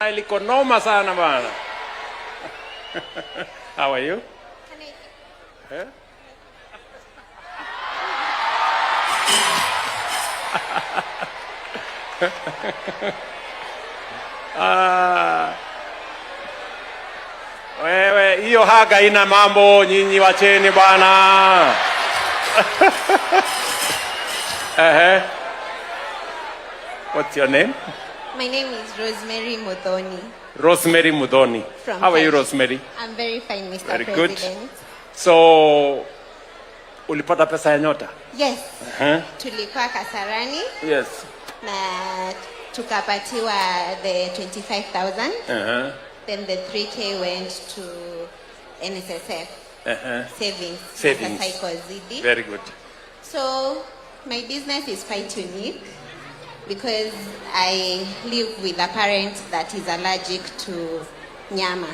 Liko noma sana bana. How are you? Eh? Wewe hiyo haga ina mambo, nyinyi wacheni bwana. What's your name? My name is Rosemary Muthoni. Rosemary Muthoni. How are you, Rosemary? I'm very fine, Mr. Very President. good. So, ulipata pesa ya nyota? Yes. Tulikuwa Kasarani. Yes. Na tukapatiwa the 25,000. Then the 3K went to NSSF. Savings. Savings. Very good. So, my business is quite unique because I live with a parent that is allergic to nyama.